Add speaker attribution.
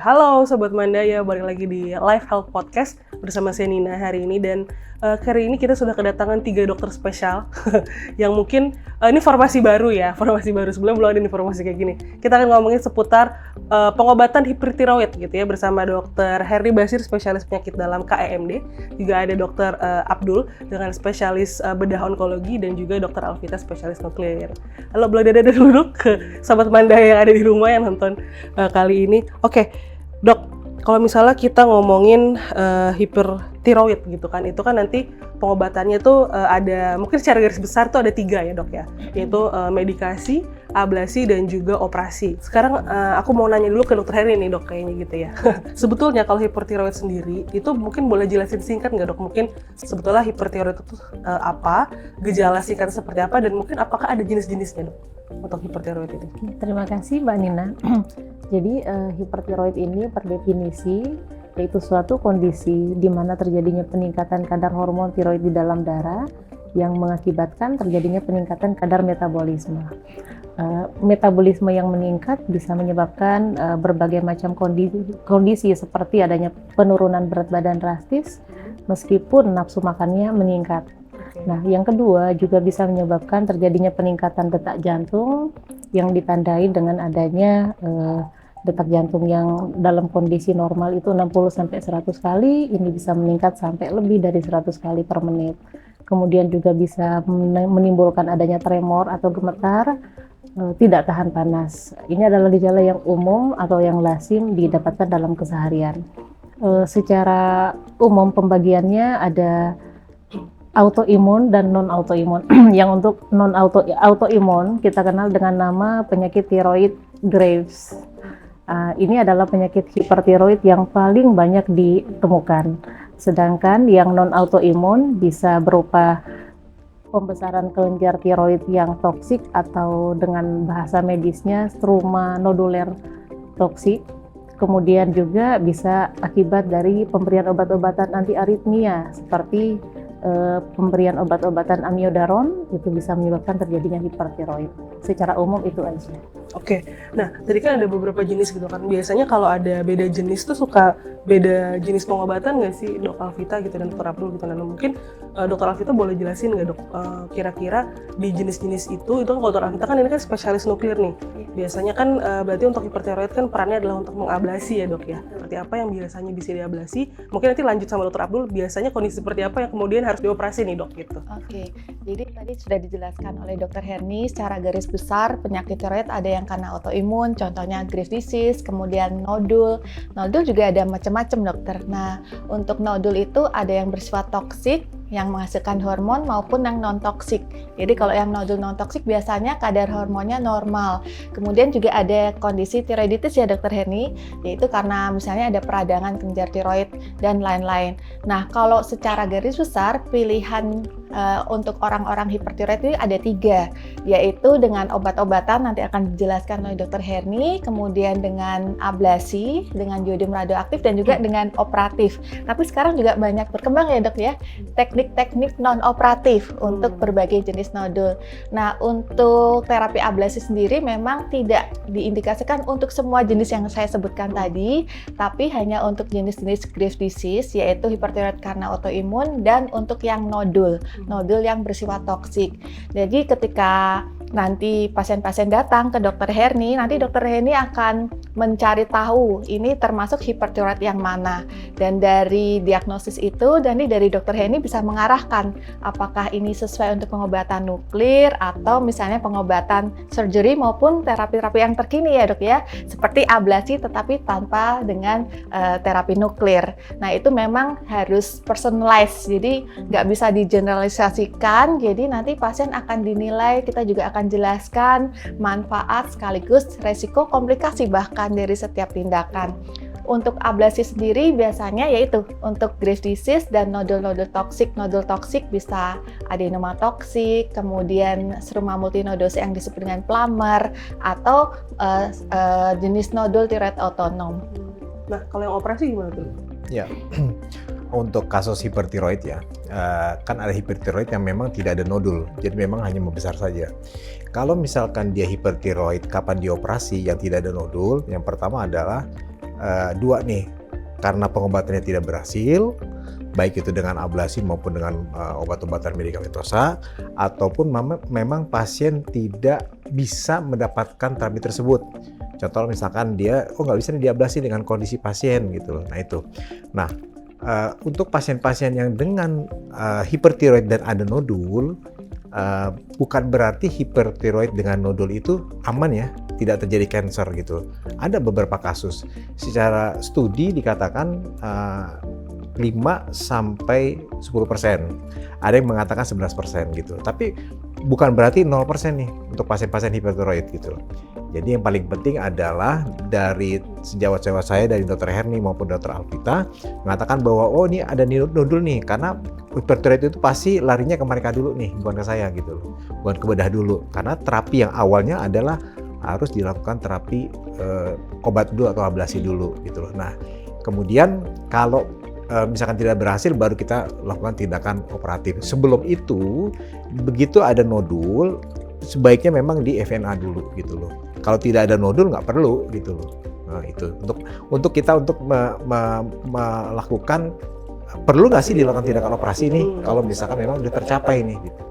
Speaker 1: Halo Sobat Mandaya, balik lagi di Life Health Podcast bersama saya Nina hari ini. Dan kali ini kita sudah kedatangan 3 dokter spesial yang mungkin ini formasi baru ya, sebelum belum ada informasi kayak gini. Kita akan ngomongin seputar pengobatan hipertiroid gitu ya, bersama Dokter Herni Basir, spesialis penyakit dalam KEMD. Juga ada Dokter Abdul dengan spesialis bedah onkologi, dan juga Dokter Alvita, spesialis nuklir. Halo, boleh dada dulu ke Sobat Mandaya yang ada di rumah yang nonton kali ini. Oke, Dok, kalau misalnya kita ngomongin hipertiroid gitu kan, itu kan nanti pengobatannya tuh ada, mungkin secara garis besar tuh ada 3 ya Dok ya, yaitu medikasi, ablasi, dan juga operasi. Sekarang aku mau nanya dulu ke Dokter Herni nih Dok, kayaknya gitu ya. Sebetulnya kalau hipertiroid sendiri, itu mungkin boleh jelasin singkat nggak Dok? Mungkin sebetulnya hipertiroid itu apa, gejala singkat seperti apa, dan mungkin apakah ada jenis-jenisnya Dok untuk hipertiroid itu?
Speaker 2: Terima kasih Mbak Nina. Jadi hipertiroid ini per definisi yaitu suatu kondisi di mana terjadinya peningkatan kadar hormon tiroid di dalam darah yang mengakibatkan terjadinya peningkatan kadar metabolisme. Metabolisme yang meningkat bisa menyebabkan berbagai macam kondisi seperti adanya penurunan berat badan drastis meskipun nafsu makannya meningkat. Nah, yang kedua juga bisa menyebabkan terjadinya peningkatan detak jantung yang ditandai dengan adanya detak jantung yang dalam kondisi normal itu 60-100 kali, ini bisa meningkat sampai lebih dari 100 kali per menit. Kemudian juga bisa menimbulkan adanya tremor atau gemetar, tidak tahan panas. Ini adalah gejala yang umum atau yang lazim didapatkan dalam keseharian. Secara umum pembagiannya ada autoimun dan non autoimun. Yang untuk non autoimun kita kenal dengan nama penyakit tiroid Graves. Ini adalah penyakit hipertiroid yang paling banyak ditemukan. Sedangkan yang non autoimun bisa berupa pembesaran kelenjar tiroid yang toksik atau dengan bahasa medisnya struma noduler toksik. Kemudian juga bisa akibat dari pemberian obat-obatan anti aritmia seperti pemberian obat-obatan amiodaron, itu bisa menyebabkan terjadinya hipertiroid. Secara umum itu aja.
Speaker 1: Oke, nah tadi kan ada beberapa jenis gitu kan. Biasanya kalau ada beda jenis tuh suka beda jenis pengobatan nggak sih Dok Alvita gitu dan Dr. Abdul gitu. Nah mungkin Dr. Alvita boleh jelasin nggak Dok, kira-kira di jenis-jenis itu kan kalau Dr. Alvita kan ini kan spesialis nuklir nih. Biasanya kan berarti untuk hipertiroid kan perannya adalah untuk mengablasi ya Dok ya. Seperti apa yang biasanya bisa diablasi? Mungkin nanti lanjut sama Dr. Abdul, biasanya kondisi seperti apa yang kemudian harus dioperasi nih Dok gitu.
Speaker 3: Oke, jadi tadi sudah dijelaskan oleh Dr. Herni secara garis besar penyakit tiroid ada yang karena autoimun, contohnya Graves disease, kemudian nodul. Nodul juga ada macam-macam dokter. Nah, untuk nodul itu ada yang bersifat toksik, yang menghasilkan hormon maupun yang non-toksik. Jadi kalau yang nodul non-toksik biasanya kadar hormonnya normal. Kemudian juga ada kondisi tiroiditis ya Dr. Herni, yaitu karena misalnya ada peradangan kelenjar tiroid dan lain-lain. Nah, kalau secara garis besar pilihan untuk orang-orang hipertiroid ini ada 3, yaitu dengan obat-obatan nanti akan dijelaskan oleh Dr. Herni, kemudian dengan ablasi, dengan jodium radioaktif, dan juga dengan operatif. Tapi sekarang juga banyak berkembang ya Dok ya, teknik-teknik non-operatif untuk berbagai jenis nodul. Nah, untuk terapi ablasi sendiri memang tidak diindikasikan untuk semua jenis yang saya sebutkan tadi, tapi hanya untuk jenis-jenis Graves disease, yaitu hipertiroid karena autoimun, dan untuk yang nodul yang bersifat toksik. Jadi ketika nanti pasien-pasien datang ke Dr. Herni, nanti Dr. Herni akan mencari tahu ini termasuk hipertiroid yang mana. Dan dari diagnosis itu, nanti dari Dr. Herni bisa mengarahkan apakah ini sesuai untuk pengobatan nuklir atau misalnya pengobatan surgery maupun terapi-terapi yang terkini ya Dok ya, seperti ablasi tetapi tanpa dengan terapi nuklir. Nah itu memang harus personalized, jadi nggak bisa digeneralisasikan. Jadi nanti pasien akan dinilai, kita juga akan jelaskan manfaat sekaligus resiko komplikasi bahkan dari setiap tindakan. Untuk ablasi sendiri biasanya yaitu untuk Graves disease dan nodul-nodul toksik. Nodul toksik bisa adenoma toksik, kemudian struma multinodosa yang disebut dengan plummer, atau jenis nodul tiroid autonom.
Speaker 1: Nah, kalau yang operasi gimana tuh?
Speaker 4: Ya, untuk kasus hipertiroid ya, kan ada hipertiroid yang memang tidak ada nodul, jadi memang hanya membesar saja. Kalau misalkan dia hipertiroid, kapan dioperasi yang tidak ada nodul? Yang pertama adalah dua nih, karena pengobatannya tidak berhasil, baik itu dengan ablasi maupun dengan obat-obatan medikamentosa, ataupun memang pasien tidak bisa mendapatkan terapi tersebut. Contoh misalkan dia, nggak bisa nih diablasi dengan kondisi pasien gitu loh. Nah itu. Nah, untuk pasien-pasien yang dengan hipertiroid dan ada nodul, bukan berarti hipertiroid dengan nodul itu aman ya, tidak terjadi kanker gitu. Ada beberapa kasus. Secara studi dikatakan 5-10%. Ada yang mengatakan 11% gitu. Tapi bukan berarti 0% nih untuk pasien-pasien hipertiroid gitu. Jadi yang paling penting adalah dari sejawat-sejawat saya dari Dr. Herni maupun Dr. Alvita mengatakan bahwa ini ada nodul nih, karena hipertiroid itu pasti larinya ke mereka dulu nih, bukan ke saya gitu loh. Bukan ke bedah dulu. Karena terapi yang awalnya adalah harus dilakukan terapi obat dulu atau ablasi dulu gitu loh. Nah, kemudian kalau misalkan tidak berhasil, baru kita lakukan tindakan operatif. Sebelum itu, begitu ada nodul, sebaiknya memang di FNA dulu gitu loh. Kalau tidak ada nodul nggak perlu gitu loh. Nah itu untuk kita melakukan, perlu nggak sih dilakukan tindakan operasi nih kalau misalkan memang sudah tercapai nih gitu.